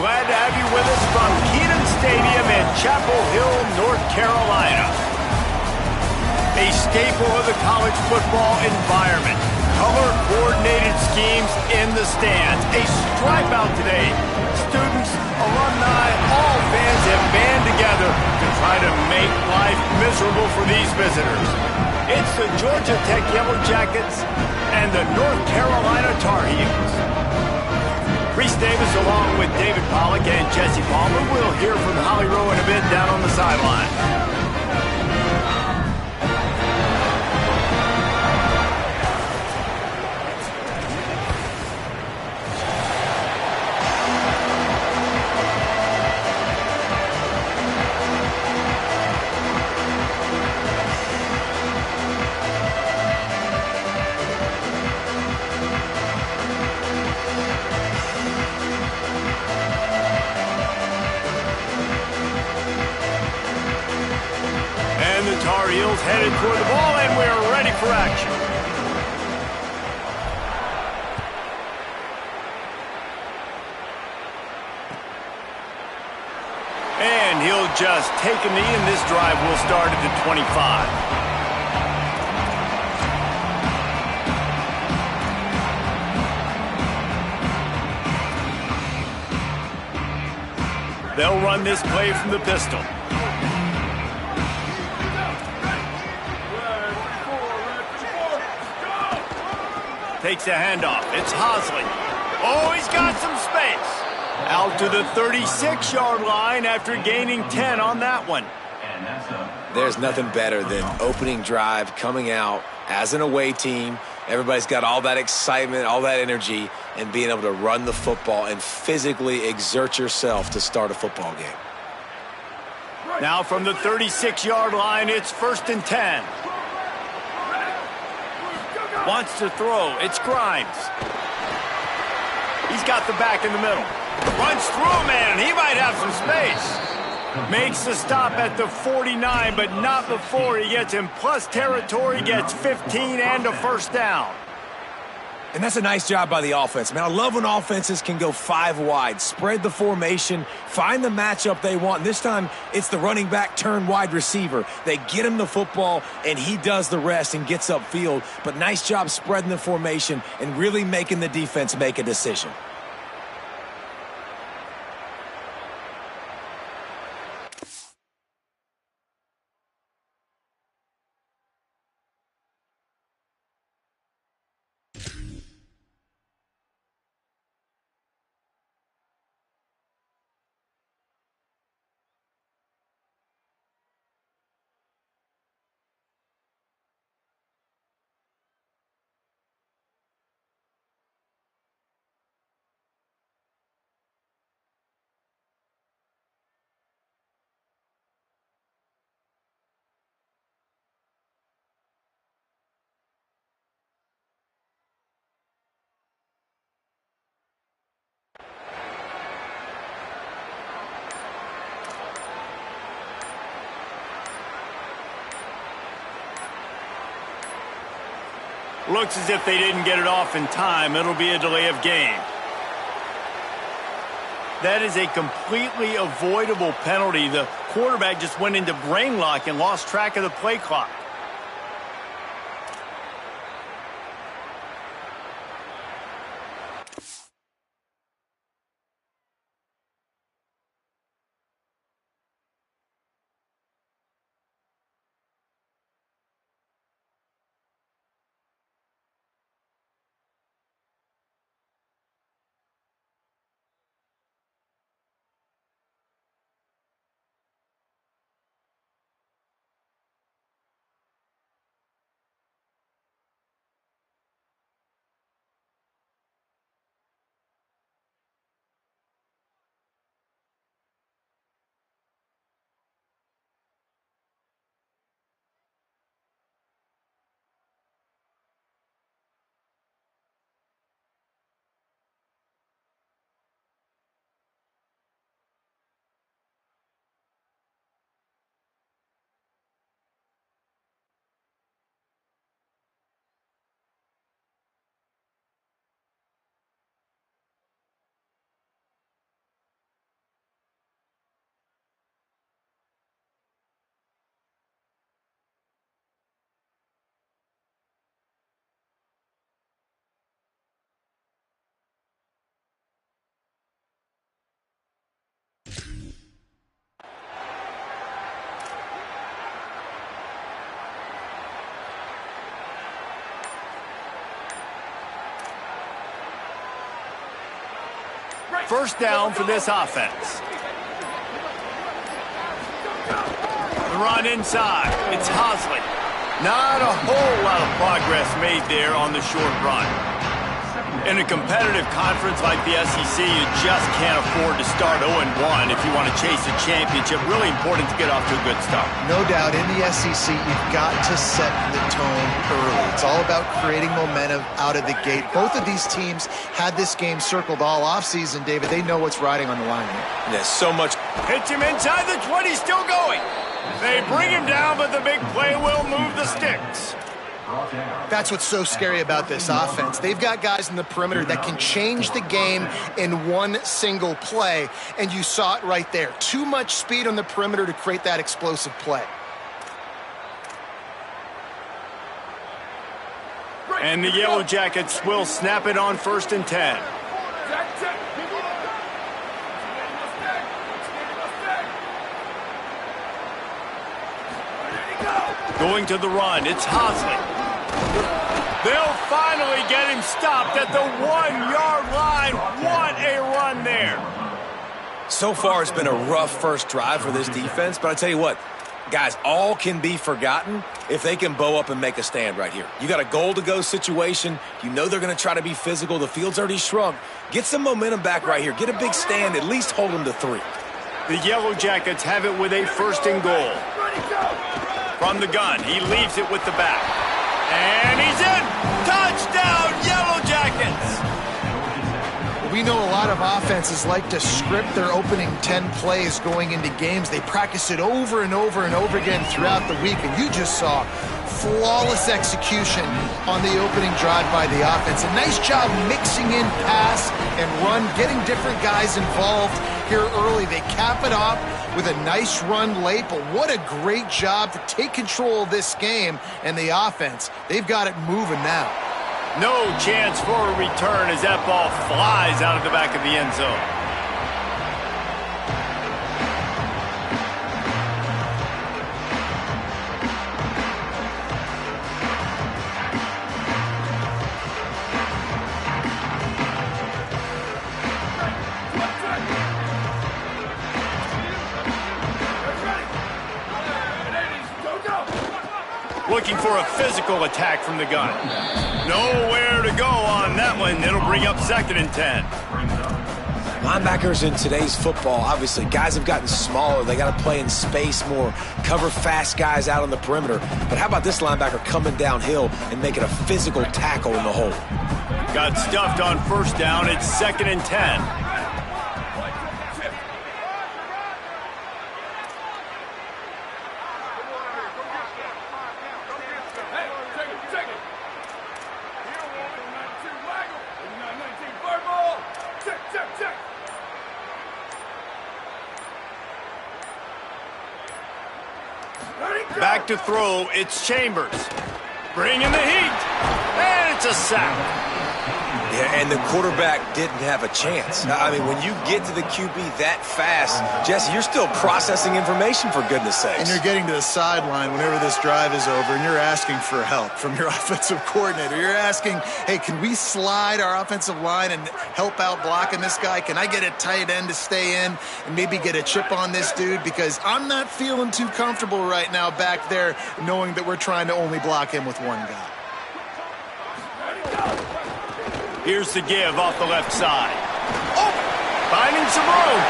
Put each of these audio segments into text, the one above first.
glad to have you with us from Kenan Stadium in Chapel Hill, North Carolina. A staple of the college football environment. Color-coordinated schemes in the stands. A stripe out today. Students, alumni, all fans have band together to try to make life miserable for these visitors. It's the Georgia Tech Yellow Jackets and the North Carolina Tar Heels. Reese Davis along with David Pollack and Jesse Palmer. We'll hear from Holly Rowe in a bit down on the sideline. Tar Heels headed toward the ball, and we're ready for action. And he'll just take a knee, and this drive will start at the 25. They'll run this play from the pistol. Takes a handoff. It's Hosley. Oh, he's got some space. Out to the 36-yard line after gaining 10 on that one. There's nothing better than opening drive, coming out as an away team. Everybody's got all that excitement, all that energy, and being able to run the football and physically exert yourself to start a football game. Now from the 36-yard line, it's 1st and 10. Wants to throw. It's Grimes. He's got the back in the middle. Runs through a man, and he might have some space. Makes the stop at the 49, but not before he gets in plus territory, gets 15 and a first down. And that's a nice job by the offense. Man, I love when offenses can go 5 wide, spread the formation, find the matchup they want. This time, it's the running back turn wide receiver. They get him the football, and he does the rest and gets upfield. But nice job spreading the formation and really making the defense make a decision. Looks as if they didn't get it off in time. It'll be a delay of game. That is a completely avoidable penalty. The quarterback just went into brain lock and lost track of the play clock. First down for this offense. The run inside. It's Hosley. Not a whole lot of progress made there on the short run. In a competitive conference like the SEC, you just can't afford to start 0-1 if you want to chase a championship. Really important to get off to a good start. No doubt, in the SEC, you've got to set the tone early. It's all about creating momentum out of the gate. Both of these teams had this game circled all offseason, David. They know what's riding on the line here. There's so much. Hits him inside the 20, still going. They bring him down, but the big play will move the sticks. That's what's so scary about this offense. They've got guys in the perimeter that can change the game in one single play, and you saw it right there. Too much speed on the perimeter to create that explosive play. And the Yellow Jackets will snap it on 1st and 10. Going to the run, it's Hosley. They'll finally get him stopped at the 1-yard line. What a run there. So far, it's been a rough first drive for this defense, but I tell you what, guys, all can be forgotten if they can bow up and make a stand right here. You got a goal-to-go situation. You know they're going to try to be physical. The field's already shrunk. Get some momentum back right here. Get a big stand. At least hold them to 3. The Yellow Jackets have it with a 1st and goal. From the gun, he leaves it with the back. And he's in! Touchdown, Yellow Jackets! We know a lot of offenses like to script their opening 10 plays going into games. They practice it over and over and over again throughout the week, and you just saw flawless execution on the opening drive by the offense. A nice job mixing in pass and run, getting different guys involved here early. They cap it off with a nice run late, but what a great job to take control of this game and the offense. They've got it moving now. No chance for a return as that ball flies out of the back of the end zone. Looking for a physical attack from the gun. Nowhere to go on that one. It'll bring up 2nd and 10. Linebackers in today's football, obviously, guys have gotten smaller. They got to play in space more, cover fast guys out on the perimeter. But how about this linebacker coming downhill and making a physical tackle in the hole? Got stuffed on 1st down. It's 2nd and 10. Back to throw, it's Chambers. Bringing the heat, and it's a sack. Yeah, and the quarterback didn't have a chance. I mean, when you get to the QB that fast, Jesse, you're still processing information, for goodness sakes. And you're getting to the sideline whenever this drive is over, and you're asking for help from your offensive coordinator. You're asking, hey, can we slide our offensive line and help out blocking this guy? Can I get a tight end to stay in and maybe get a chip on this dude? Because I'm not feeling too comfortable right now back there knowing that we're trying to only block him with one guy. Here's the give off the left side. Oh, finding some room.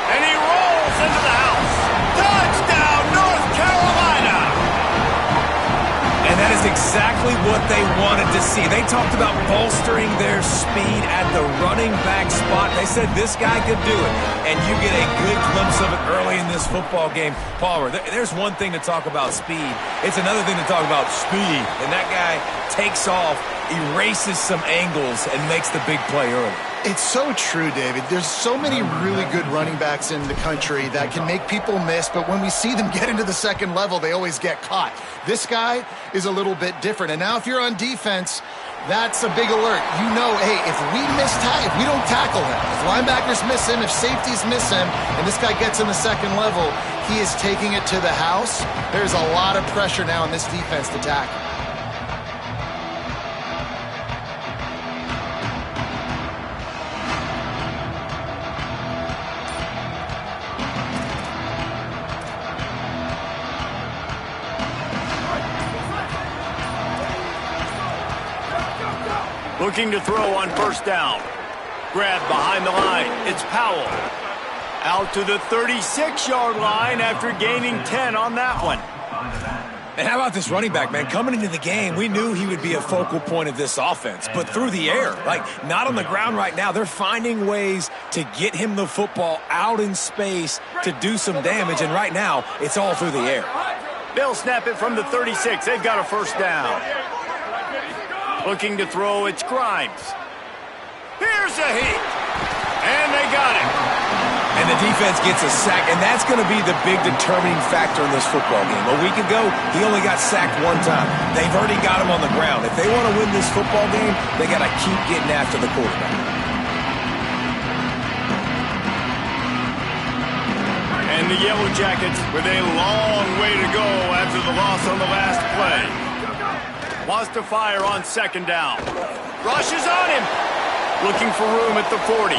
And he rolls into the house. Touchdown, North Carolina. And that is exactly what they wanted to see. They talked about bolstering their speed at the running back spot. They said this guy could do it. And you get a good glimpse of it early in this football game. Palmer, there's one thing to talk about speed. It's another thing to talk about speed. And that guy takes off, erases some angles, and makes the big play early. It's so true, David. There's so many really good running backs in the country that can make people miss, but when we see them get into the second level, they always get caught. This guy is a little bit different. And now if you're on defense, that's a big alert. You know, hey, if we don't tackle him, if linebackers miss him, if safeties miss him, and this guy gets in the second level, he is taking it to the house. There's a lot of pressure now on this defense to tackle. Looking to throw on first down. Grab behind the line. It's Powell. Out to the 36-yard line after gaining 10 on that one. And how about this running back, man? Coming into the game, we knew he would be a focal point of this offense, but through the air, like not on the ground right now. They're finding ways to get him the football out in space to do some damage, and right now, it's all through the air. They'll snap it from the 36. They've got a first down. Looking to throw, it's Grimes. Here's a heat, and they got it. And the defense gets a sack, and that's going to be the big determining factor in this football game. A week ago, he only got sacked one time. They've already got him on the ground. If they want to win this football game, they got to keep getting after the quarterback. And the Yellow Jackets with a long way to go after the loss on the last play. Wants to fire on second down. Rushes on him. Looking for room at the 40.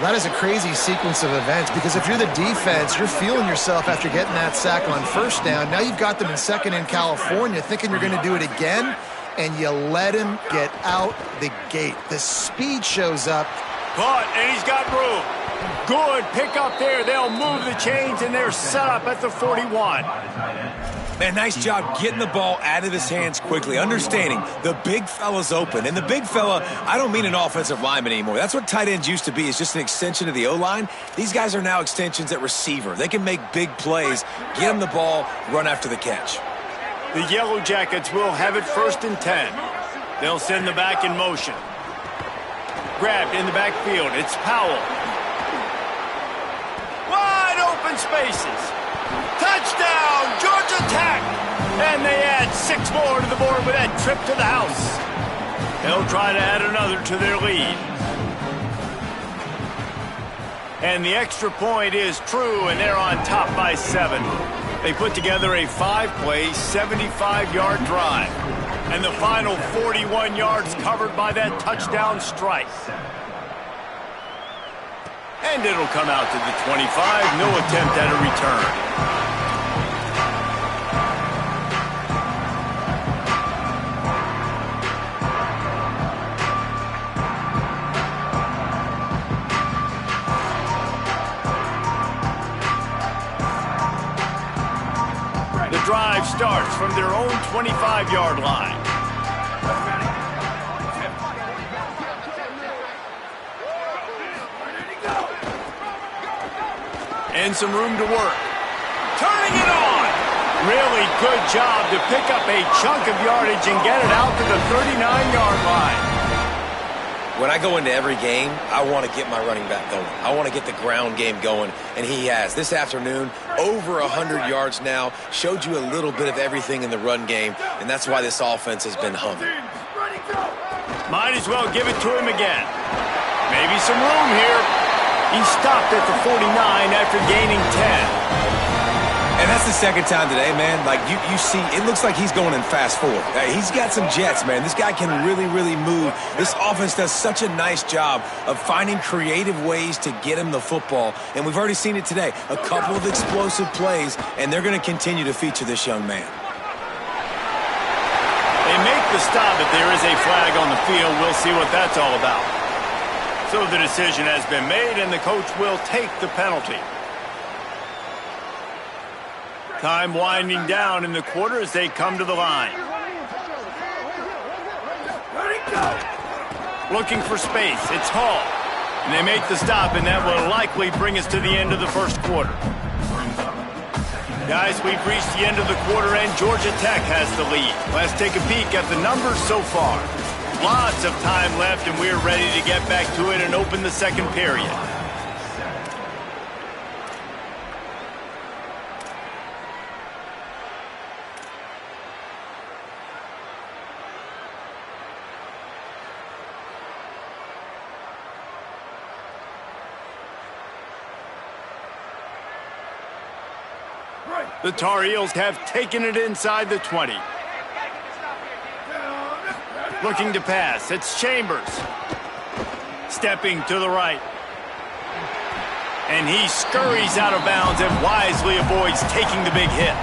That is a crazy sequence of events because if you're the defense, you're feeling yourself after getting that sack on first down. Now you've got them in second in California thinking you're going to do it again, and you let him get out the gate. The speed shows up. Caught, and he's got room. Good pick up there. They'll move the chains, and they're set up at the 41. Man, nice job getting the ball out of his hands quickly, understanding the big fella's open. And the big fella, I don't mean an offensive lineman anymore. That's what tight ends used to be, is just an extension of the O-line. These guys are now extensions at receiver. They can make big plays, get him the ball, run after the catch. The Yellow Jackets will have it first and 10. They'll send the back in motion. Grabbed in the backfield. It's Powell. Wide open spaces. Touchdown, Georgia Tech! And they add 6 more to the board with that trip to the house. They'll try to add another to their lead. And the extra point is true, and they're on top by 7. They put together a 5-play, 75-yard drive. And the final 41 yards covered by that touchdown strike. And it'll come out to the 25. No attempt at a return. The drive starts from their own 25-yard line. And some room to work. Turning it on. Really good job to pick up a chunk of yardage and get it out to the 39-yard line. When I go into every game, I want to get my running back going. I want to get the ground game going, and he has. This afternoon, over 100 yards now, showed you a little bit of everything in the run game, and that's why this offense has been humming. Might as well give it to him again. Maybe some room here. He stopped at the 49 after gaining 10. And that's the second time today, man. Like, you see, it looks like he's going in fast forward. He's got some jets, man. This guy can really, really move. This offense does such a nice job of finding creative ways to get him the football. And we've already seen it today. A couple of explosive plays, and they're going to continue to feature this young man. They make the stop, but there is a flag on the field. We'll see what that's all about. So the decision has been made, and the coach will take the penalty. Time winding down in the quarter as they come to the line. Looking for space. It's Hall. And they make the stop, and that will likely bring us to the end of the first quarter. Guys, we've reached the end of the quarter, and Georgia Tech has the lead. Let's take a peek at the numbers so far. Lots of time left, and we're ready to get back to it and open the second period. The Tar Heels have taken it inside the 20. Looking to pass. It's Chambers. Stepping to the right. And he scurries out of bounds and wisely avoids taking the big hit.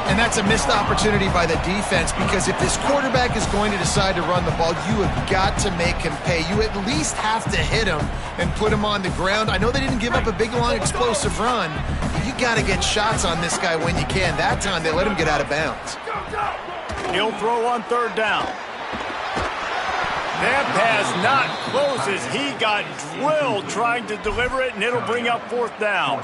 And that's a missed opportunity by the defense, because if this quarterback is going to decide to run the ball, you have got to make him pay. You at least have to hit him and put him on the ground. I know they didn't give up a big, long, explosive run. You got to get shots on this guy when you can. That time, they let him get out of bounds. He'll throw on third down. That pass not close as he got drilled trying to deliver it, and it'll bring up fourth down.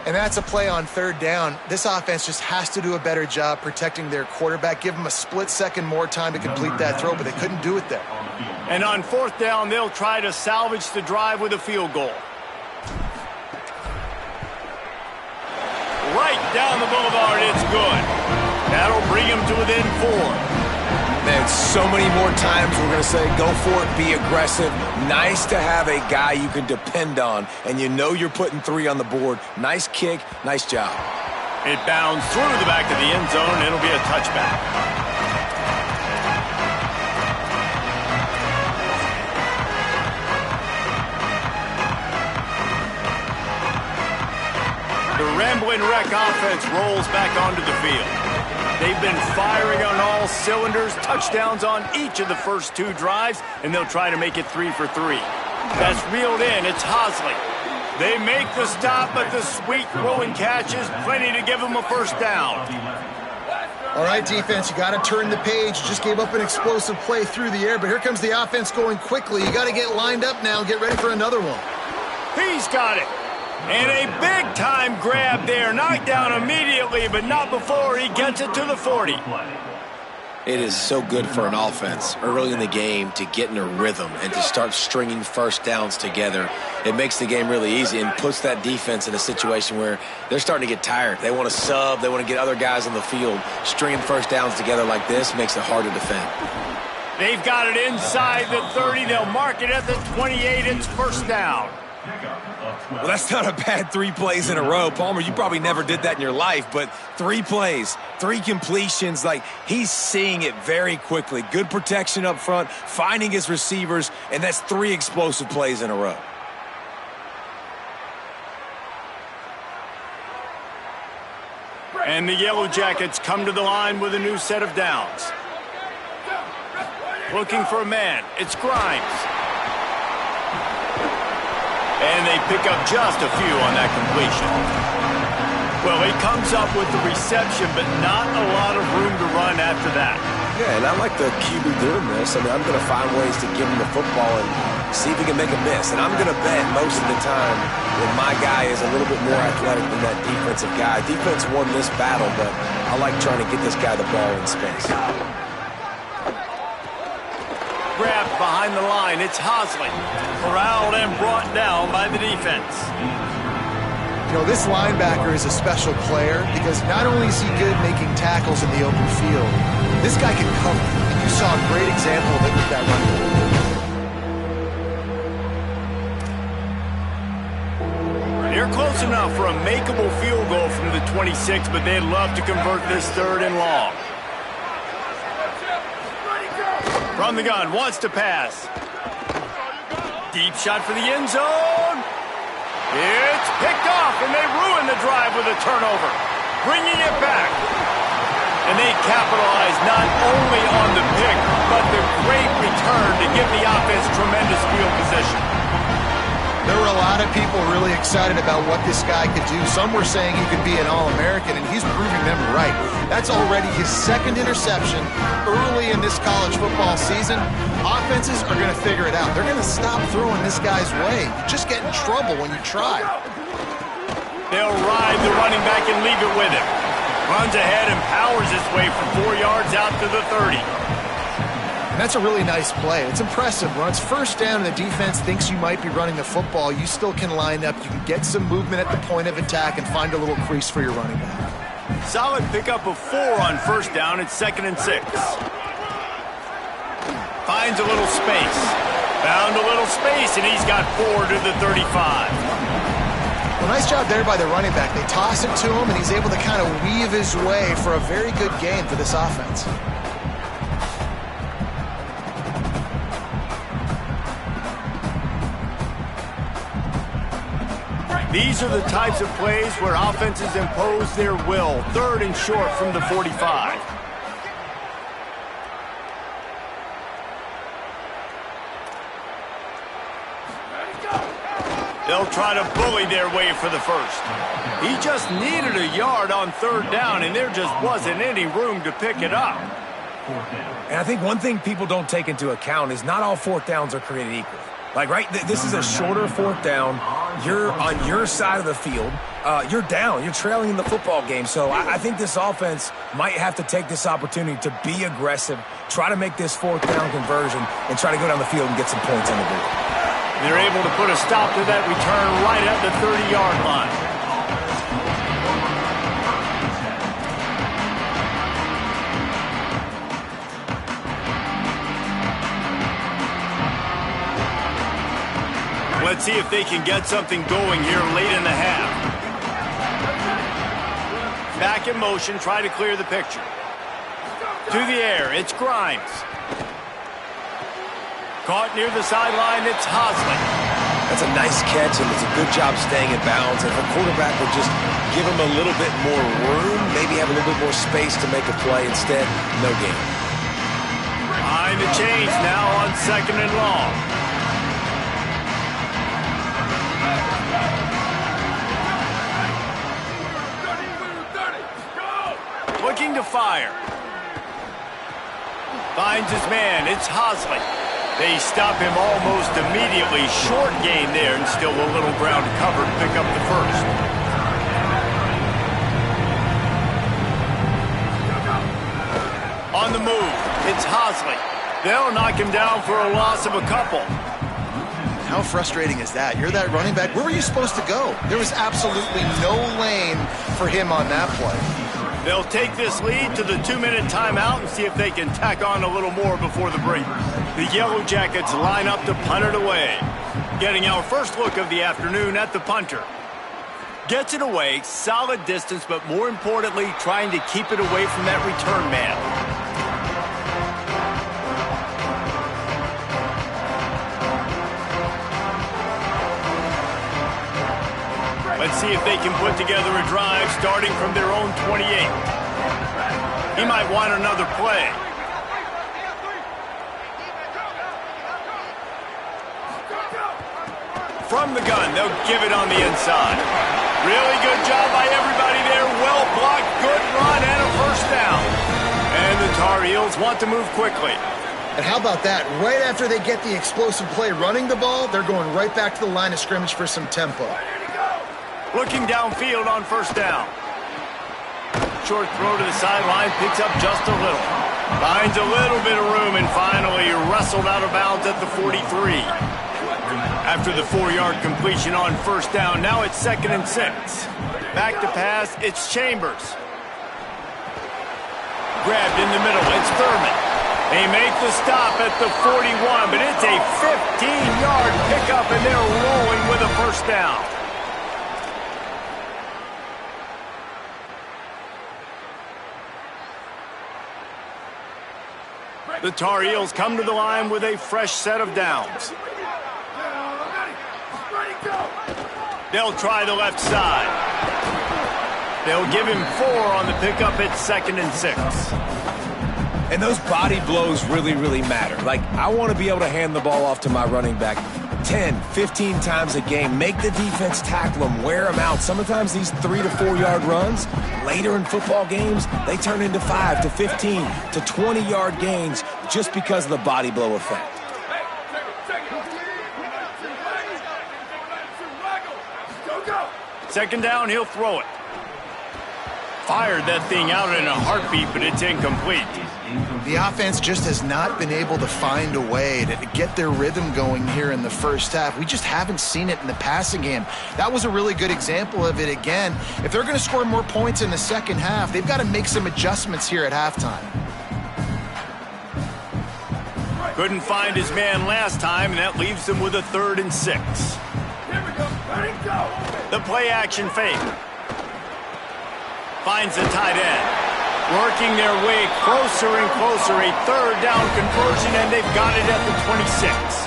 And that's a play on third down. This offense just has to do a better job protecting their quarterback. Give them a split second more time to complete that throw, but they couldn't do it there. And on fourth down, they'll try to salvage the drive with a field goal. Right down the boulevard, it's good. That'll bring him to within 4. Man, so many more times we're going to say, go for it, be aggressive. Nice to have a guy you can depend on, and you know you're putting 3 on the board. Nice kick, nice job. It bounds through the back of the end zone. It'll be a touchback. The Rambling Wreck offense rolls back onto the field. They've been firing on all cylinders, touchdowns on each of the first 2 drives, and they'll try to make it 3 for 3. That's reeled in. It's Hosley. They make the stop, but the sweet throwing catch is plenty to give them a first down. All right, defense, you got to turn the page. Just gave up an explosive play through the air, but here comes the offense going quickly. You got to get lined up now and get ready for another one. He's got it. And a big-time grab there. Knocked down immediately, but not before he gets it to the 40. It is so good for an offense early in the game to get in a rhythm and to start stringing first downs together. It makes the game really easy and puts that defense in a situation where they're starting to get tired. They want to sub. They want to get other guys on the field. Stringing first downs together like this makes it hard to defend. They've got it inside the 30. They'll mark it at the 28. It's first down. Well, that's not a bad 3 plays in a row. Palmer, you probably never did that in your life, but 3 plays, 3 completions, like he's seeing it very quickly. Good protection up front, finding his receivers, and that's 3 explosive plays in a row. And the Yellow Jackets come to the line with a new set of downs. Looking for a man. It's Grimes. And they pick up just a few on that completion. Well, he comes up with the reception, but not a lot of room to run after that. Yeah, and I like the QB doing this. I mean, I'm going to find ways to give him the football and see if he can make a miss. And I'm going to bet most of the time that my guy is a little bit more athletic than that defensive guy. Defense won this battle, but I like trying to get this guy the ball in space. Grabbed behind the line. It's Hosley. Corralled and brought down by the defense. You know, this linebacker is a special player because not only is he good making tackles in the open field, this guy can cover. And you saw a great example of it with that run. They're close enough for a makeable field goal from the 26, but they'd love to convert this 3rd and long. From the gun, wants to pass. Deep shot for the end zone. It's picked off, and they ruin the drive with a turnover. Bringing it back. And they capitalize not only on the pick, but the great return to give the offense tremendous field position. There were a lot of people really excited about what this guy could do. Some were saying he could be an All-American, and he's proving them right. That's already his 2nd interception early in this college football season. Offenses are going to figure it out. They're going to stop throwing this guy's way. You just get in trouble when you try. They'll ride the running back and leave it with him. Runs ahead and powers his way for 4 yards out to the 30. That's a really nice play. It's impressive. When it's first down and the defense thinks you might be running the football, you still can line up. You can get some movement at the point of attack and find a little crease for your running back. Solid pickup of 4 on first down. It's 2nd and 6. Finds a little space. Found a little space, and he's got 4 to the 35. Well, nice job there by the running back. They toss it to him, and he's able to kind of weave his way for a very good game for this offense. These are the types of plays where offenses impose their will. 3rd and short from the 45. They'll try to bully their way for the first. He just needed a yard on 3rd down, and there just wasn't any room to pick it up. And I think one thing people don't take into account is not all 4th downs are created equal. Like, right, this is a shorter 4th down. You're on your side of the field. You're down. You're trailing in the football game. So I think this offense might have to take this opportunity to be aggressive, try to make this 4th down conversion, and try to go down the field and get some points on the board. They're able to put a stop to that return right at the 30-yard line. Let's see if they can get something going here late in the half. Back in motion, try to clear the picture. To the air, it's Grimes. Caught near the sideline, it's Hosley. That's a nice catch, and it's a good job staying in bounds. If a quarterback would just give him a little bit more room, maybe have a little bit more space to make a play. Instead, no gain. Behind the chains now on 2nd and long. Looking to fire. Finds his man, it's Hosley. They stop him almost immediately. Short gain there, and still a little ground to cover to pick up the first. On the move, it's Hosley. They'll knock him down for a loss of a couple. How frustrating is that? You're that running back. Where were you supposed to go? There was absolutely no lane for him on that play. They'll take this lead to the 2-minute timeout and see if they can tack on a little more before the break. The Yellow Jackets line up to punt it away. Getting our first look of the afternoon at the punter. Gets it away, solid distance, but more importantly, trying to keep it away from that return man. Let's see if they can put together a drive starting from their own 28. He might want another play. From the gun, they'll give it on the inside. Really good job by everybody there. Well blocked, good run, and a first down. And the Tar Heels want to move quickly. And how about that? Right after they get the explosive play running the ball, they're going right back to the line of scrimmage for some tempo. Looking downfield on first down. Short throw to the sideline, picks up just a little. Finds a little bit of room and finally wrestled out of bounds at the 43. After the 4-yard completion on first down, now it's 2nd and 6. Back to pass, it's Chambers. Grabbed in the middle, it's Thurman. They make the stop at the 41, but it's a 15-yard pickup and they're rolling with a first down. The Tar Heels come to the line with a fresh set of downs. They'll try the left side. They'll give him 4 on the pickup at 2nd and 6. And those body blows really, really matter. Like, I want to be able to hand the ball off to my running back 10, 15 times a game. Make the defense tackle them, wear them out. Sometimes these 3 to 4 yard runs, later in football games, they turn into 5 to 15 to 20-yard gains just because of the body blow effect. Second down, he'll throw it. Fired that thing out in a heartbeat, but it's incomplete. The offense just has not been able to find a way to get their rhythm going here in the first half. We just haven't seen it in the passing game. That was a really good example of it again. If they're going to score more points in the second half, they've got to make some adjustments here at halftime. Couldn't find his man last time, and that leaves them with a 3rd and 6. Here we go. Ready, go. The play action fake. Finds the tight end. Working their way closer and closer. A 3rd down conversion, and they've got it at the 26.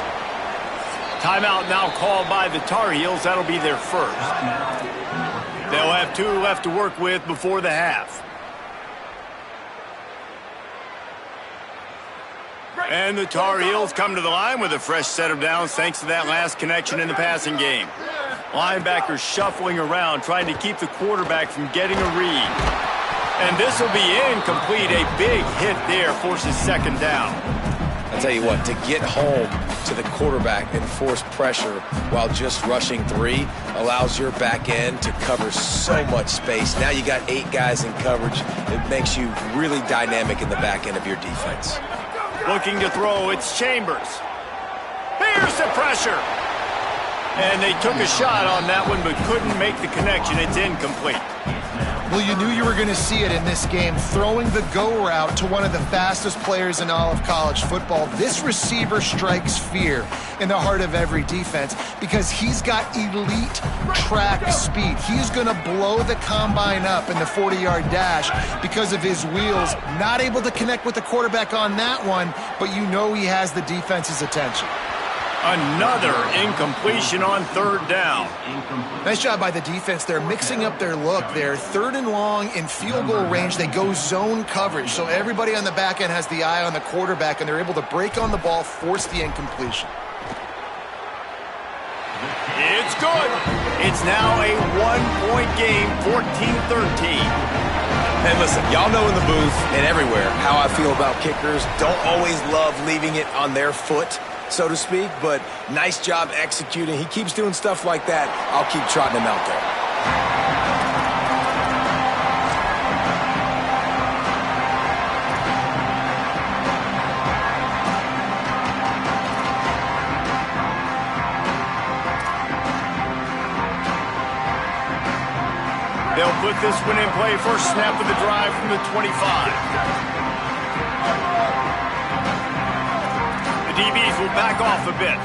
Timeout now called by the Tar Heels. That'll be their first. They'll have 2 left to work with before the half. And the Tar Heels come to the line with a fresh set of downs thanks to that last connection in the passing game. Linebackers shuffling around, trying to keep the quarterback from getting a read. And this will be incomplete. A big hit there forces second down. I'll tell you what, to get home to the quarterback and force pressure while just rushing 3 allows your back end to cover so much space. Now you got 8 guys in coverage. It makes you really dynamic in the back end of your defense. Looking to throw, it's Chambers. Here's the pressure. And they took a shot on that one but couldn't make the connection. It's incomplete. Well, you knew you were going to see it in this game, throwing the go route to one of the fastest players in all of college football. This receiver strikes fear in the heart of every defense because he's got elite track speed. He's going to blow the combine up in the 40-yard dash because of his wheels. Not able to connect with the quarterback on that one, but you know he has the defense's attention. Another incompletion on third down. Nice job by the defense. They're mixing up their look there. 3rd and long in field goal range. They go zone coverage. So everybody on the back end has the eye on the quarterback, and they're able to break on the ball, force the incompletion. It's good. It's now a 1-point game, 14-13. And listen, y'all know in the booth and everywhere how I feel about kickers. Don't always love leaving it on their foot, so to speak, but nice job executing. He keeps doing stuff like that. I'll keep trotting him out there. They'll put this one in play. First snap of the drive from the 25. The DBs will back off a bit.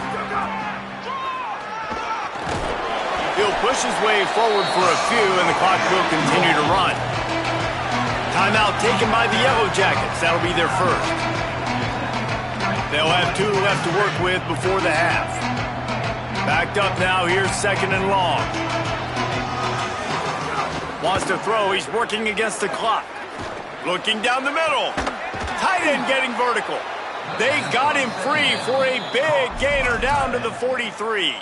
He'll push his way forward for a few, and the clock will continue to run. Timeout taken by the Yellow Jackets. That'll be their first. They'll have 2 left to work with before the half. Backed up now. Here's 2nd and long. Wants to throw. He's working against the clock. Looking down the middle. Tight end getting vertical. They got him free for a big gainer down to the 43.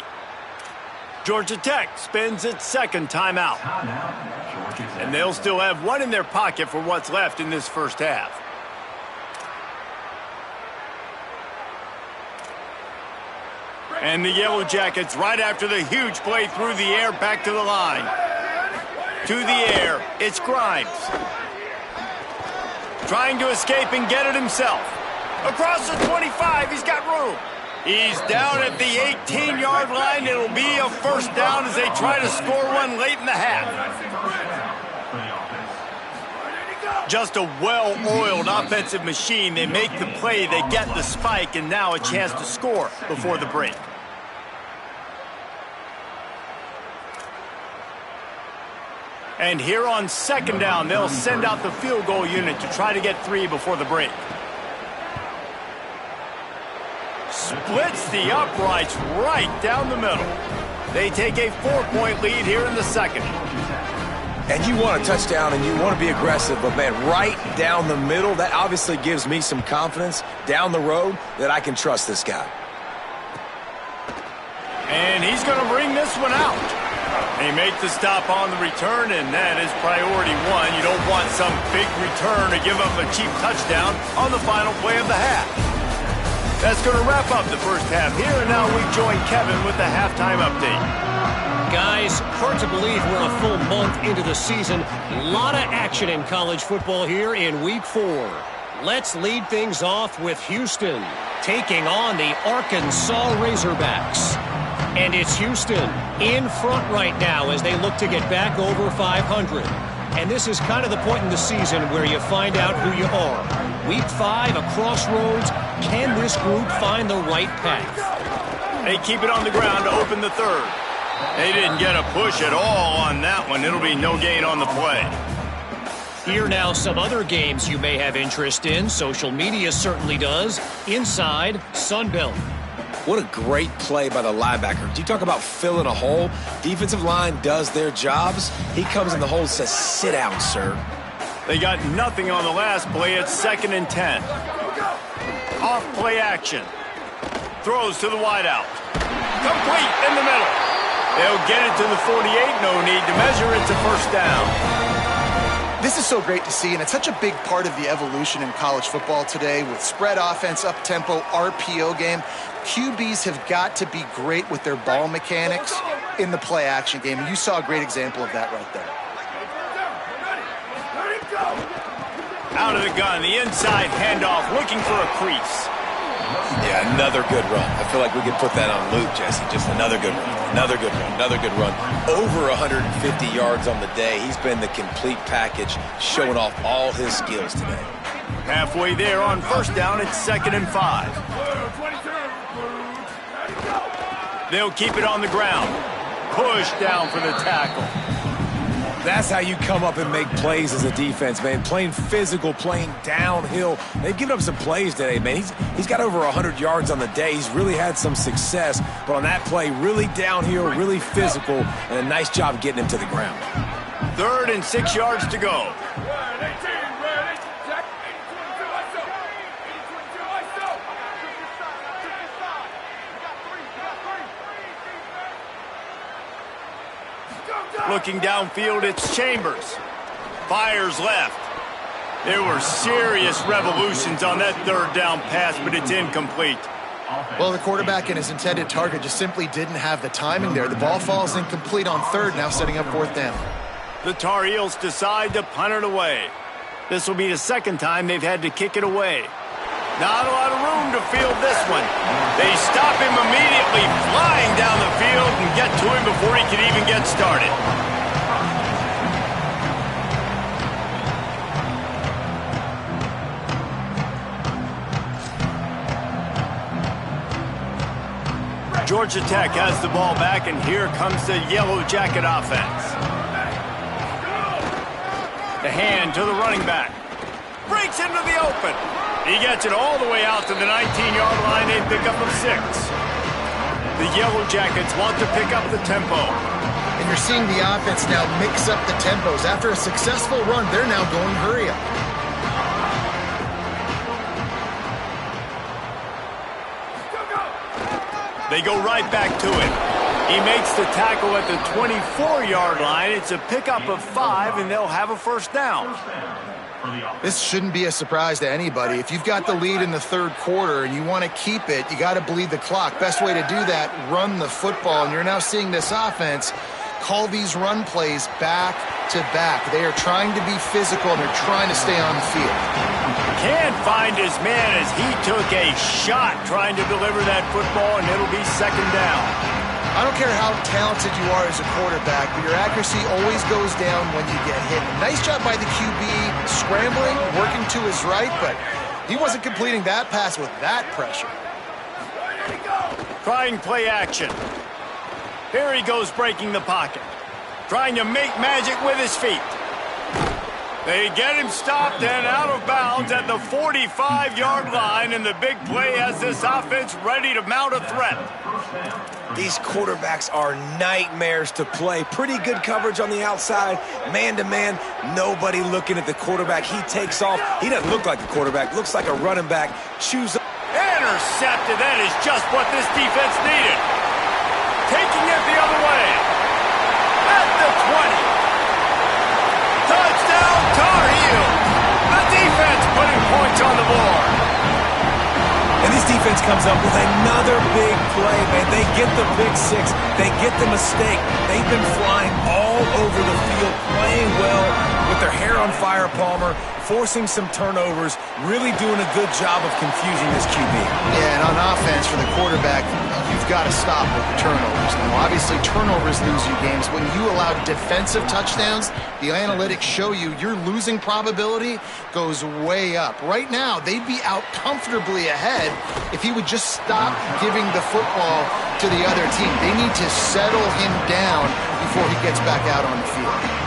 Georgia Tech spends its 2nd timeout. And they'll still have 1 in their pocket for what's left in this first half. And the Yellow Jackets right after the huge play through the air back to the line. To the air, it's Grimes. Trying to escape and get it himself. Across the 25, he's got room. He's down at the 18-yard line. It'll be a first down as they try to score one late in the half. Just a well-oiled offensive machine. They make the play, they get the spike, and now a chance to score before the break. And here on 2nd down, they'll send out the field goal unit to try to get 3 before the break. Splits the uprights right down the middle. They take a 4-point lead here in the 2nd. And you want a touchdown and you want to be aggressive, but man, right down the middle, that obviously gives me some confidence down the road that I can trust this guy. And he's going to bring this one out. They make the stop on the return, and that is priority 1. You don't want some big return to give up a cheap touchdown on the final play of the half. That's going to wrap up the first half here, and now we join Kevin with the halftime update. Guys, hard to believe we're a full month into the season. A lot of action in college football here in Week 4. Let's lead things off with Houston taking on the Arkansas Razorbacks. And it's Houston in front right now as they look to get back over 500. And this is kind of the point in the season where you find out who you are. Week 5, a crossroads. Can this group find the right path? They keep it on the ground to open the 3rd. They didn't get a push at all on that one. It'll be no gain on the play. Here now some other games you may have interest in. Social media certainly does. Inside Sunbelt. What a great play by the linebacker. Do you talk about filling a hole? Defensive line does their jobs. He comes in the hole and says, sit down, sir. They got nothing on the last play. It's 2nd and 10. Off play action. Throws to the wideout. Complete in the middle. They'll get it to the 48. No need to measure. It's a first down. This is so great to see, and it's such a big part of the evolution in college football today with spread offense, up-tempo, RPO game. QBs have got to be great with their ball mechanics in the play-action game, and you saw a great example of that right there. Out of the gun, the inside handoff, looking for a crease. Yeah, another good run. I feel like we could put that on loop, Jesse. Just another good run, another good run, another good run. Over 150 yards on the day. He's been the complete package, showing off all his skills today. Halfway there on first down, it's 2nd and 5. They'll keep it on the ground. Push down for the tackle. That's how you come up and make plays as a defense, man. Playing physical, playing downhill. They've given up some plays today, man. He's got over 100 yards on the day. He's really had some success. But on that play, really downhill, really physical, and a nice job getting him to the ground. 3rd and 6 yards to go. Looking downfield, it's Chambers. Fires left. There were serious revolutions on that 3rd down pass, but it's incomplete. Well, the quarterback and his intended target just simply didn't have the timing there. The ball falls incomplete on 3rd, now setting up 4th down. The Tar Heels decide to punt it away. This will be the 2nd time they've had to kick it away. Not a lot of room to field this one. They stop him immediately, flying down the field, and get to him before he can even get started. Georgia Tech has the ball back, and here comes the Yellow Jacket offense. The hand to the running back. Breaks into the open. He gets it all the way out to the 19-yard line. They pick up a 6. The Yellow Jackets want to pick up the tempo. And you're seeing the offense now mix up the tempos. After a successful run, they're now going hurry up. They go right back to it. He makes the tackle at the 24-yard line. It's a pickup of 5, and they'll have a first down. This shouldn't be a surprise to anybody. If you've got the lead in the 3rd quarter and you want to keep it, you got to bleed the clock. Best way to do that, run the football. And you're now seeing this offense call these run plays back to back. They are trying to be physical, and they're trying to stay on the field. Can't find his man as he took a shot trying to deliver that football, and it'll be 2nd down. I don't care how talented you are as a quarterback, but your accuracy always goes down when you get hit. Nice job by the QB scrambling, working to his right, but he wasn't completing that pass with that pressure. Trying play action. Here he goes breaking the pocket. Trying to make magic with his feet. They get him stopped and out of bounds at the 45-yard line, and the big play has this offense ready to mount a threat. These quarterbacks are nightmares to play. Pretty good coverage on the outside, man-to-man. Nobody looking at the quarterback. He takes off. He doesn't look like a quarterback. Looks like a running back. Intercepted. That is just what this defense needed. Taking it the other way. At the 20. Touchdown, Tar Heels. The defense putting points on the board. And this defense comes up with another big play, man. They get the pick 6. They get the mistake. They've been flying all over the field, playing well with their hair on fire, Palmer, forcing some turnovers, really doing a good job of confusing this QB. Yeah, and on offense for the quarterback, you've got to stop with the turnovers. Now, obviously, turnovers lose you games. When you allow defensive touchdowns, the analytics show you your losing probability goes way up. Right now, they'd be out comfortably ahead if he would just stop giving the football to the other team. They need to settle him down before he gets back out on the field.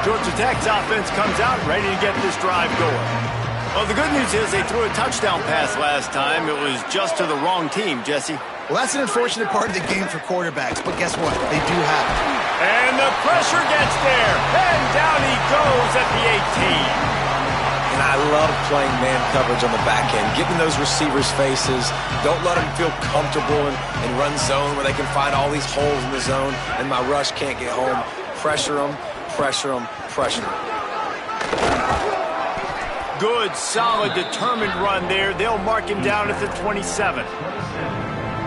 Georgia Tech's offense comes out ready to get this drive going. Well, the good news is they threw a touchdown pass last time. It was just to the wrong team, Jesse. Well, that's an unfortunate part of the game for quarterbacks, but guess what? They do have it. And the pressure gets there, and down he goes at the 18. And I love playing man coverage on the back end, getting those receivers' faces. Don't let them feel comfortable and run zone where they can find all these holes in the zone, and my rush can't get home. Pressure them, pressure them, pressure them. Good, solid, determined run there. They'll mark him down at the 27.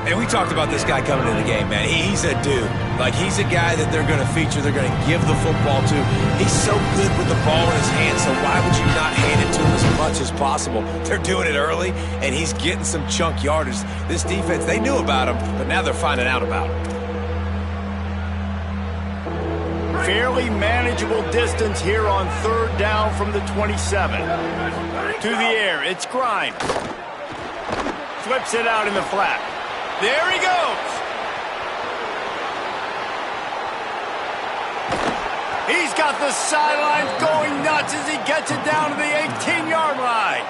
And we talked about this guy coming into the game, man. He's a dude. Like, he's a guy that they're going to feature, they're going to give the football to. He's so good with the ball in his hands, so why would you not hand it to him as much as possible? They're doing it early, and he's getting some chunk yardage. This defense, they knew about him, but now they're finding out about him. Fairly manageable distance here on 3rd down from the 27. To the air, it's Grimes. Flips it out in the flat. There he goes. He's got the sidelines going nuts as he gets it down to the 18-yard line.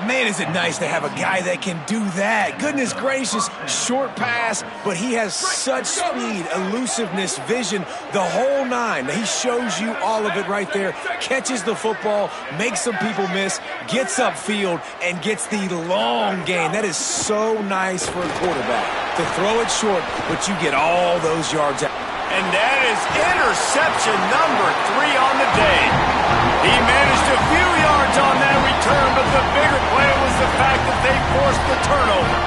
Man, is it nice to have a guy that can do that. Goodness gracious, short pass, but he has such speed, elusiveness, vision, the whole nine. He shows you all of it right there. Catches the football, makes some people miss, gets upfield, and gets the long gain. That is so nice for a quarterback to throw it short, but you get all those yards out. And that is interception number 3 on the day. He managed a few yards on that return, but the bigger play was the fact that they forced the turnover.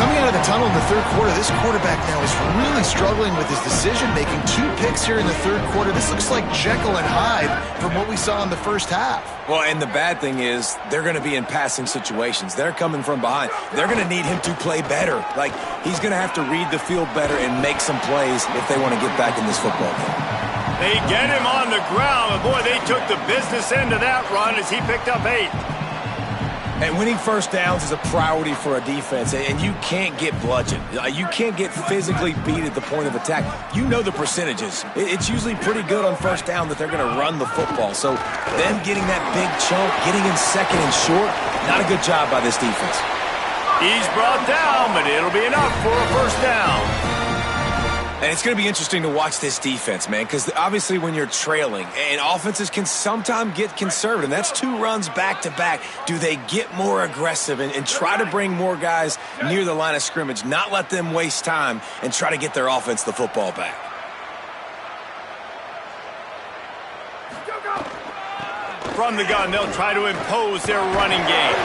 Coming out of the tunnel in the 3rd quarter, this quarterback now is really struggling with his decision-making. 2 picks here in the 3rd quarter. This looks like Jekyll and Hyde from what we saw in the first half. Well, and the bad thing is they're going to be in passing situations. They're coming from behind. They're going to need him to play better. Like, he's going to have to read the field better and make some plays if they want to get back in this football game. They get him on the ground, and boy, they took the business end of that run as he picked up 8. And winning first downs is a priority for a defense, and you can't get bludgeoned. You can't get physically beat at the point of attack. You know the percentages. It's usually pretty good on first down that they're going to run the football. So them getting that big chunk, getting in second and short, not a good job by this defense. He's brought down, but it'll be enough for a first down. And it's going to be interesting to watch this defense, man, because obviously when you're trailing, and offenses can sometimes get conservative. That's 2 runs back-to-back. Do they get more aggressive and try to bring more guys near the line of scrimmage, not let them waste time, and try to get their offense the football back? From the gun, they'll try to impose their running game.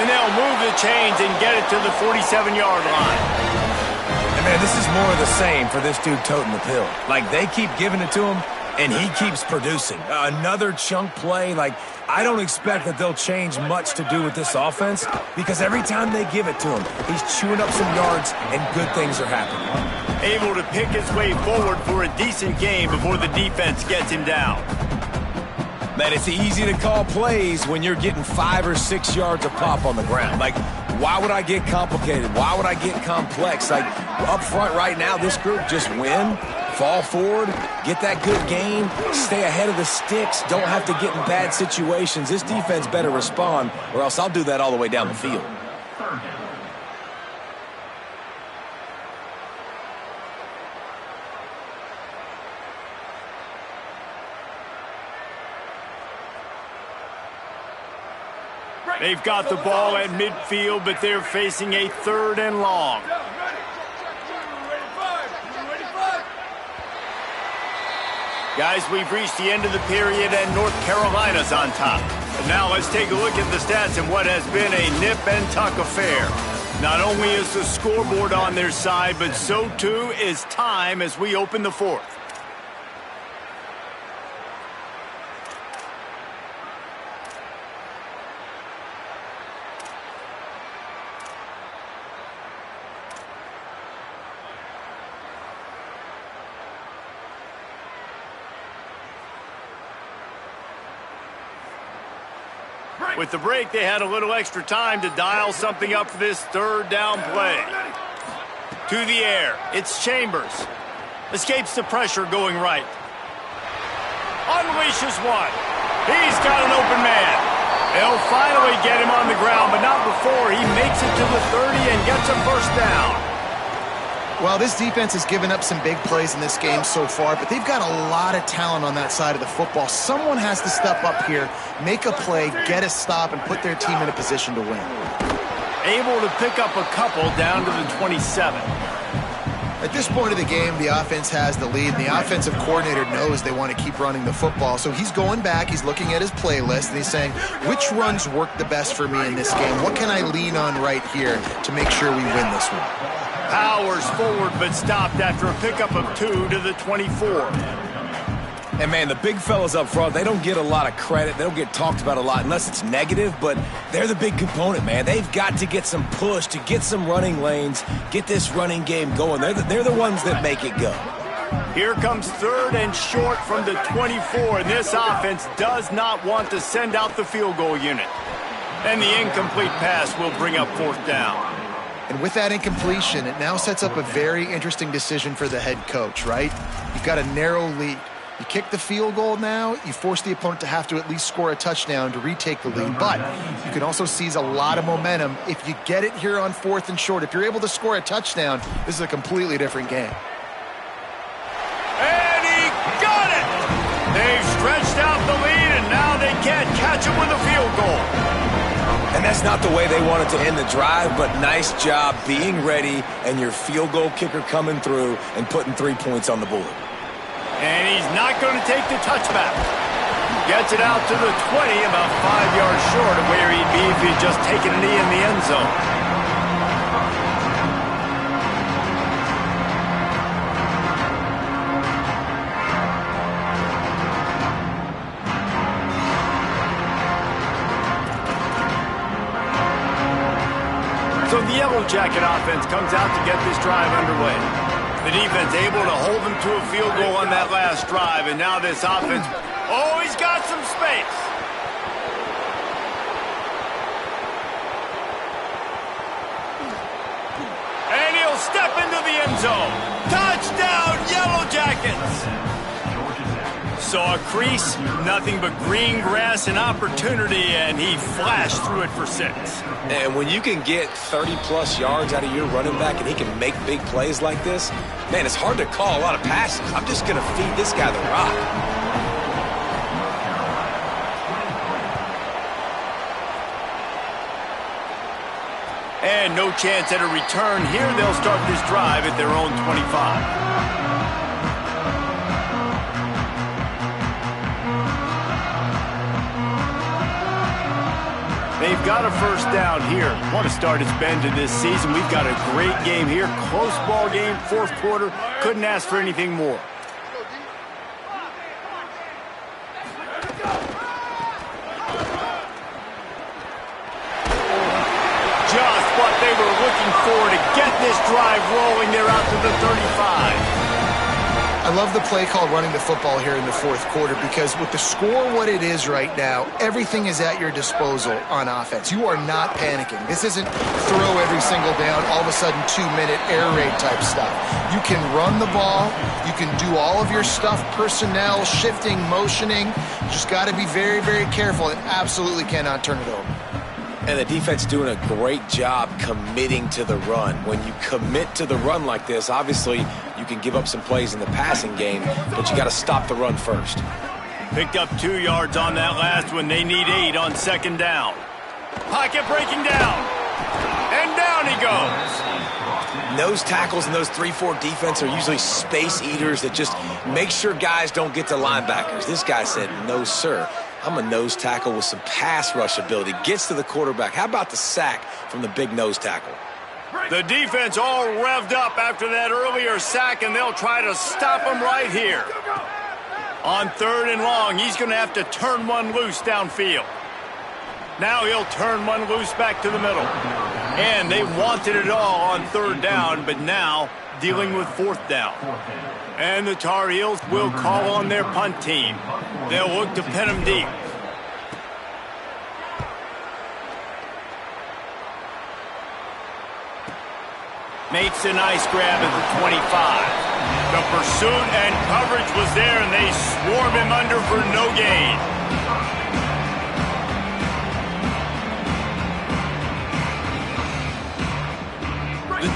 And they'll move the chains and get it to the 47-yard line. And man, this is more of the same for this dude toting the pill. Like, they keep giving it to him, and he keeps producing. Another chunk play. Like, I don't expect that they'll change much to do with this offense because every time they give it to him, he's chewing up some yards, and good things are happening. Able to pick his way forward for a decent game before the defense gets him down. Man, it's easy to call plays when you're getting 5 or 6 yards of pop on the ground. Like, why would I get complicated? Why would I get complex? Like, up front right now, this group just win, fall forward, get that good gain, stay ahead of the sticks, don't have to get in bad situations. This defense better respond, or else I'll do that all the way down the field. They've got the ball at midfield, but they're facing a 3rd and long. Guys, we've reached the end of the period, and North Carolina's on top. And now let's take a look at the stats in what has been a nip-and-tuck affair. Not only is the scoreboard on their side, but so too is time as we open the 4th. With the break, they had a little extra time to dial something up for this 3rd down play. To the air, it's Chambers. Escapes the pressure going right. Unleashes one. He's got an open man. They'll finally get him on the ground, but not before he makes it to the 30 and gets a first down. Well, this defense has given up some big plays in this game so far, but they've got a lot of talent on that side of the football. Someone has to step up here, make a play, get a stop, and put their team in a position to win. Able to pick up a couple down to the 27. At this point of the game, the offense has the lead, and the offensive coordinator knows they want to keep running the football. So he's going back, he's looking at his playlist, and he's saying, which runs work the best for me in this game? What can I lean on right here to make sure we win this one? Powers forward, but stopped after a pickup of 2 to the 24. And, man, the big fellas up front, they don't get a lot of credit. They don't get talked about a lot unless it's negative, but they're the big component, man. They've got to get some push, to get some running lanes, get this running game going. They're the ones that make it go. Here comes 3rd and short from the 24, and this offense does not want to send out the field goal unit. And the incomplete pass will bring up 4th down. And with that incompletion, it now sets up a very interesting decision for the head coach, right? You've got a narrow lead. You kick the field goal now, you force the opponent to have to at least score a touchdown to retake the lead. But you can also seize a lot of momentum if you get it here on 4th and short. If you're able to score a touchdown, this is a completely different game. And he got it! They've stretched out the lead, and now they can't catch him with a field goal. And that's not the way they wanted to end the drive, but nice job being ready and your field goal kicker coming through and putting 3 points on the board. And he's not going to take the touchback. Gets it out to the 20, about 5 yards short of where he'd be if he'd just taken a knee in the end zone. So the Yellow Jacket offense comes out to get this drive underway. The defense able to hold them to a field goal on that last drive, and now this offense, oh, he's got some space. And he'll step into the end zone. Touchdown, Yellow Jackets! Saw a crease, nothing but green grass and opportunity, and he flashed through it for 6. And when you can get 30-plus yards out of your running back and he can make big plays like this, man, it's hard to call a lot of passes. I'm just going to feed this guy the rock. And no chance at a return here. They'll start this drive at their own 25. They've got a first down here. What a start it's been to this season. We've got a great game here. Close ball game, 4th quarter. Couldn't ask for anything more. Just what they were looking for to get this drive rolling. They're out to the 35. I love the play called running the football here in the 4th quarter because with the score what it is right now, everything is at your disposal on offense. You are not panicking. This isn't throw every single down, all of a sudden 2-minute air raid type stuff. You can run the ball. You can do all of your stuff, personnel, shifting, motioning. You just got to be very, very careful and absolutely cannot turn it over. And the defense doing a great job committing to the run. When you commit to the run like this, obviously you can give up some plays in the passing game, but you got to stop the run first. Picked up 2 yards on that last one. They need 8 on 2nd down. Pocket breaking down. And down he goes. Nose tackles in those 3-4 defense are usually space eaters that just make sure guys don't get to linebackers. This guy said, no, sir. I'm a nose tackle with some pass rush ability. Gets to the quarterback. How about the sack from the big nose tackle? The defense all revved up after that earlier sack, and they'll try to stop him right here. On 3rd and long, he's going to have to turn one loose downfield. Now he'll turn one loose back to the middle. And they wanted it all on 3rd down, but now dealing with 4th down. And the Tar Heels will call on their punt team. They'll look to pin them deep. Makes a nice grab at the 25. The pursuit and coverage was there, and they swarm him under for no gain.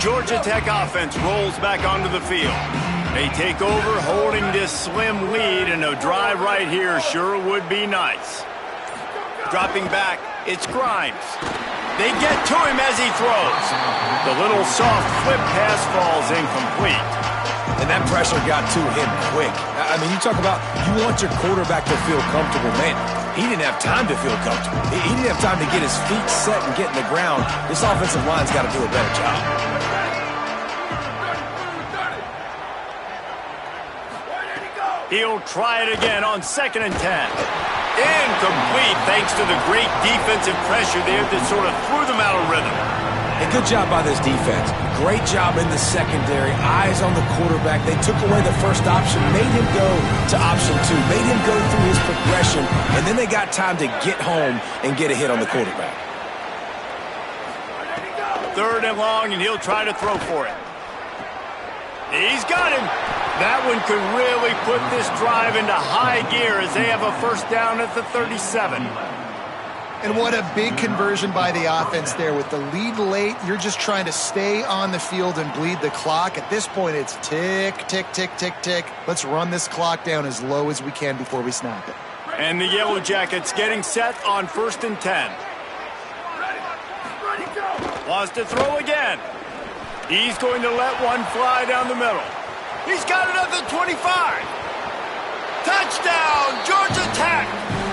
Georgia Tech offense rolls back onto the field. They take over, holding this slim lead, and a drive right here sure would be nice. Dropping back, it's Grimes. They get to him as he throws. The little soft flip pass falls incomplete. And that pressure got to him quick. I mean, you talk about you want your quarterback to feel comfortable. Man, he didn't have time to feel comfortable. He didn't have time to get his feet set and get in the ground. This offensive line's got to do a better job. He'll try it again on 2nd and 10. Incomplete thanks to the great defensive pressure there that sort of threw them out of rhythm. A good job by this defense. Great job in the secondary. Eyes on the quarterback. They took away the first option, made him go to option 2, made him go through his progression, and then they got time to get home and get a hit on the quarterback. 3rd and long, and he'll try to throw for it. He's got him. That one could really put this drive into high gear as they have a first down at the 37. And what a big conversion by the offense there. With the lead late, you're just trying to stay on the field and bleed the clock. At this point, it's tick, tick, tick, tick, tick. Let's run this clock down as low as we can before we snap it. And the Yellow Jackets getting set on 1st and 10. Wants to throw again. He's going to let one fly down the middle. He's got it at the 25. Touchdown, Georgia Tech.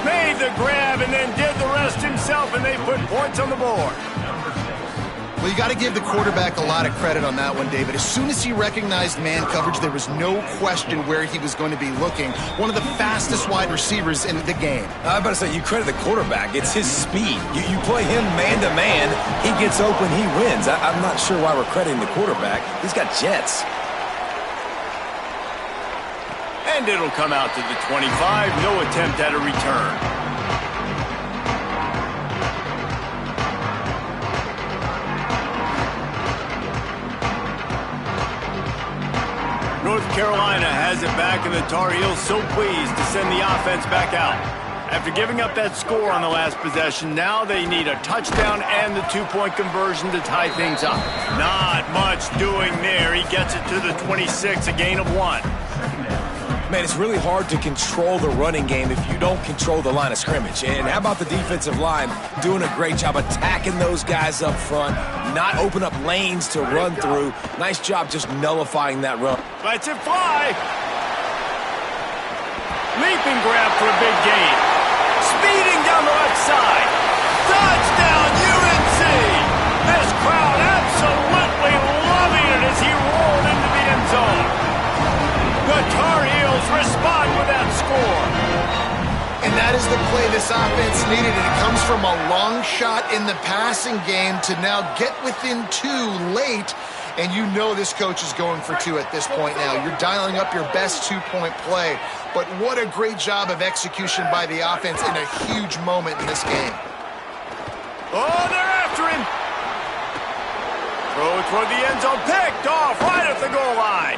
Made the grab and then did the rest himself, and they put points on the board. Well, you got to give the quarterback a lot of credit on that one, David. As soon as he recognized man coverage, there was no question where he was going to be looking. One of the fastest wide receivers in the game. I'm about to say, you credit the quarterback. It's his speed. You play him man-to-man, he gets open, he wins. I'm not sure why we're crediting the quarterback. He's got jets. And it'll come out to the 25. No attempt at a return. North Carolina has it back, and the Tar Heels so pleased to send the offense back out. After giving up that score on the last possession, now they need a touchdown and the 2-point conversion to tie things up. Not much doing there. He gets it to the 26, a gain of 1. Man, it's really hard to control the running game if you don't control the line of scrimmage. And how about the defensive line doing a great job attacking those guys up front, not open up lanes to run through. Nice job just nullifying that run. Lets it fly. Leaping grab for a big gain. Speeding down the left side. Touchdown, UNC! This crowd absolutely loving it as he rolled into the end zone. The Tar Heels respond with that score. And that is the play this offense needed. And it comes from a long shot in the passing game to now get within 2 late. And you know this coach is going for 2 at this point now. You're dialing up your best 2-point play. But what a great job of execution by the offense in a huge moment in this game. Oh, they're after him. Throw toward the end zone. Picked off right at the goal line.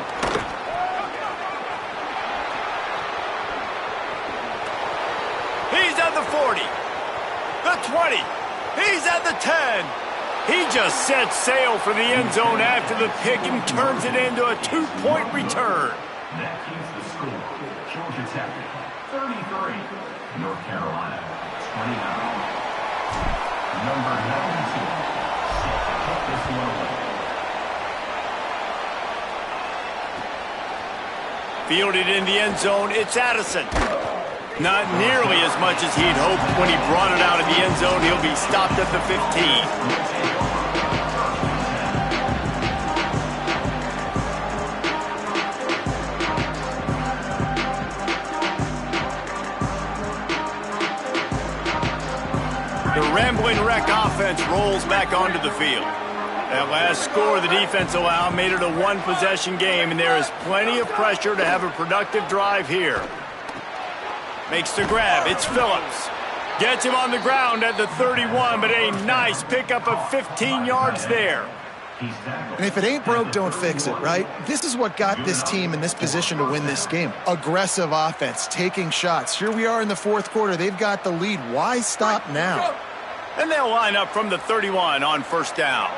He's at the 40, the 20, he's at the 10. He just sets sail for the end zone after the pick and turns it into a 2-point return. That keeps the score. Georgia Tech 33, North Carolina 29. Number 92, take this one away. Fielded in the end zone, it's Addison. Not nearly as much as he'd hoped when he brought it out of the end zone. He'll be stopped at the 15. The Rambling Wreck offense rolls back onto the field. That last score the defense allowed made it a 1-possession game, and there is plenty of pressure to have a productive drive here. Makes the grab. It's Phillips. Gets him on the ground at the 31, but a nice pickup of 15 yards there. And if it ain't broke, don't fix it, right? This is what got this team in this position to win this game. Aggressive offense, taking shots. Here we are in the 4th quarter. They've got the lead. Why stop now? And they'll line up from the 31 on 1st down.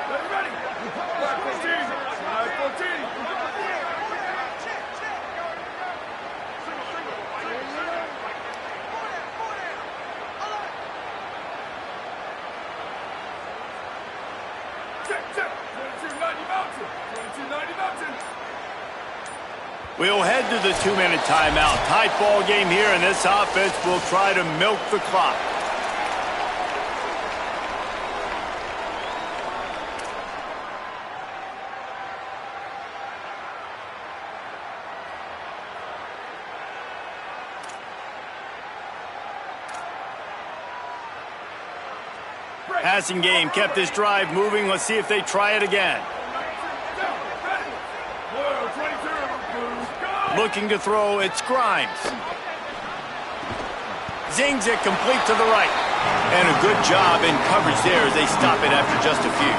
We'll head to the 2-minute timeout. Tight ball game here, and this offense will try to milk the clock. Passing game kept this drive moving. Let's see if they try it again. Looking to throw, it's Grimes. Zings it complete to the right. And a good job in coverage there as they stop it after just a few.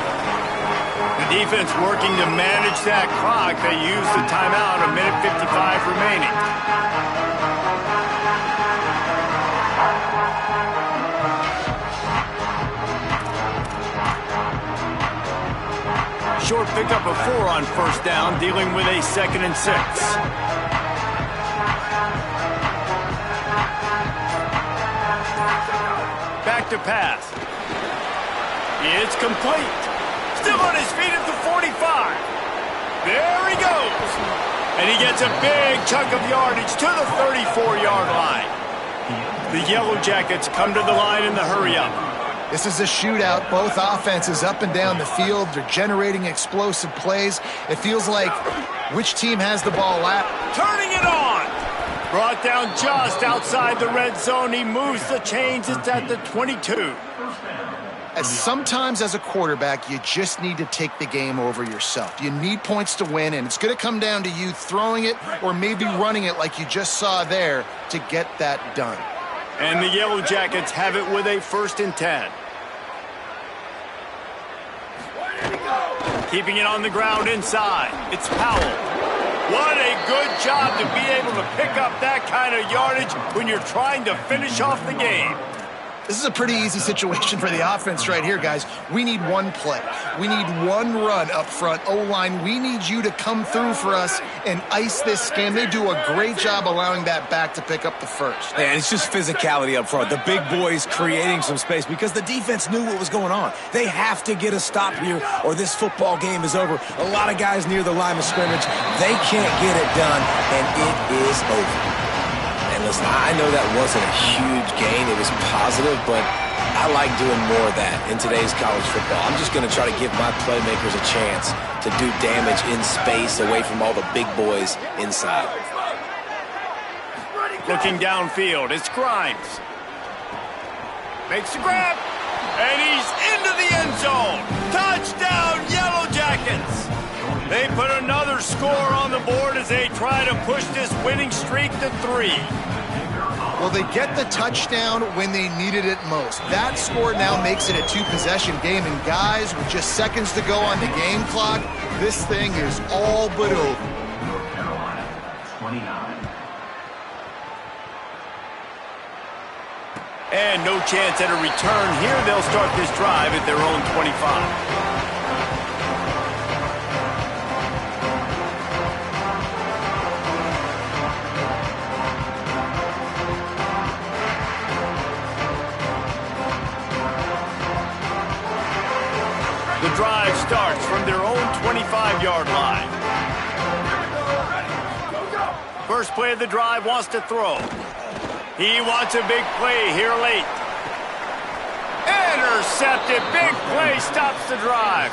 The defense working to manage that clock. They use the timeout, 1:55 remaining. Short pickup of 4 on first down, dealing with a 2nd and 6. Back to pass. It's complete. Still on his feet at the 45. There he goes. And he gets a big chunk of yardage to the 34-yard line. The Yellow Jackets come to the line in the hurry-up. This is a shootout. Both offenses up and down the field. They're generating explosive plays. It feels like which team has the ball lap. Turning it on. Brought down just outside the red zone. He moves the chains. It's at the 22. Sometimes as a quarterback, you just need to take the game over yourself. You need points to win, and it's going to come down to you throwing it or maybe running it like you just saw there to get that done. And the Yellow Jackets have it with a 1st and 10. Keeping it on the ground inside. It's Powell. What a good job to be able to pick up that kind of yardage when you're trying to finish off the game. This is a pretty easy situation for the offense right here, guys. We need one play. We need one run up front. O-line, we need you to come through for us and ice this game. They do a great job allowing that back to pick up the first. And it's just physicality up front. The big boys creating some space because the defense knew what was going on. They have to get a stop here or this football game is over. A lot of guys near the line of scrimmage. They can't get it done, and it is over. And listen, I know that wasn't a huge gain. It was positive, but I like doing more of that in today's college football. I'm just going to try to give my playmakers a chance to do damage in space away from all the big boys inside. Looking downfield, it's Grimes. Makes the grab, and he's into the end zone. Touchdown, Yellow Jackets. They put another score on the board as they try to push this winning streak to 3. Well, they get the touchdown when they needed it most. That score now makes it a 2-possession game. And guys, with just seconds to go on the game clock, this thing is all but over. North Carolina, 29. And no chance at a return here. They'll start this drive at their own 25. The drive starts from their own 25-yard line. First play of the drive, wants to throw. He wants a big play here late. Intercepted. Big play stops the drive.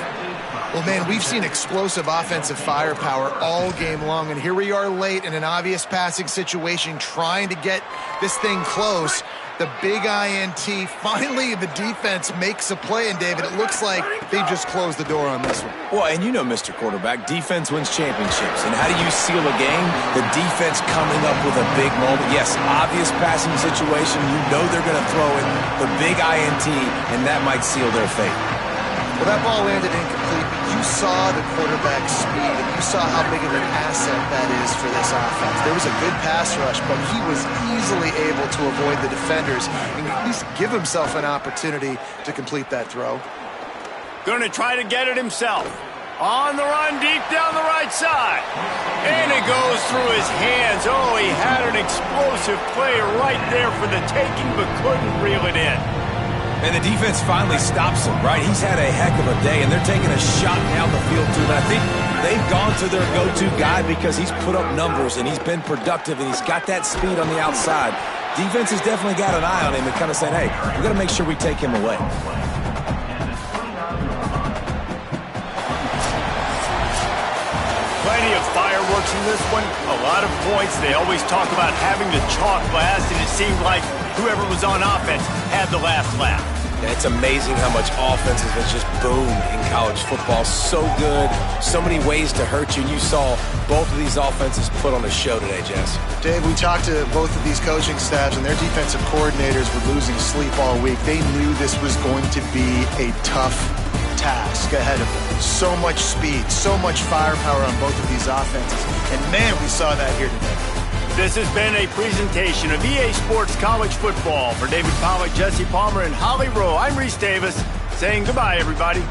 Well, man, we've seen explosive offensive firepower all game long, and here we are late in an obvious passing situation trying to get this thing close. The big INT, finally the defense makes a play, and David, it looks like they've just closed the door on this one. Well, and you know, Mr. Quarterback, defense wins championships. And how do you seal a game? The defense coming up with a big moment. Yes, obvious passing situation. You know they're going to throw it. The big INT, and that might seal their fate. Well, that ball landed incomplete, but you saw the quarterback's speed, and you saw how big of an asset that is for this offense. There was a good pass rush, but he was easily able to avoid the defenders and at least give himself an opportunity to complete that throw. Going to try to get it himself. On the run, deep down the right side. And it goes through his hands. Oh, he had an explosive play right there for the taking, but couldn't reel it in. And the defense finally stops him, right? He's had a heck of a day, and they're taking a shot down the field, too. And I think they've gone to their go-to guy because he's put up numbers, and he's been productive, and he's got that speed on the outside. Defense has definitely got an eye on him and kind of saying, hey, we've got to make sure we take him away. Plenty of fireworks in this one. A lot of points. They always talk about having the chalk last, and it seemed like whoever was on offense had the last laugh. It's amazing how much offense has just boomed in college football. So good, so many ways to hurt you. And you saw both of these offenses put on a show today, Jess. Dave, we talked to both of these coaching staffs, and their defensive coordinators were losing sleep all week. They knew this was going to be a tough task ahead of them. So much speed, so much firepower on both of these offenses. And, man, we saw that here today. This has been a presentation of EA Sports College Football. For David Pollack, Jesse Palmer, and Holly Rowe, I'm Reese Davis saying goodbye, everybody.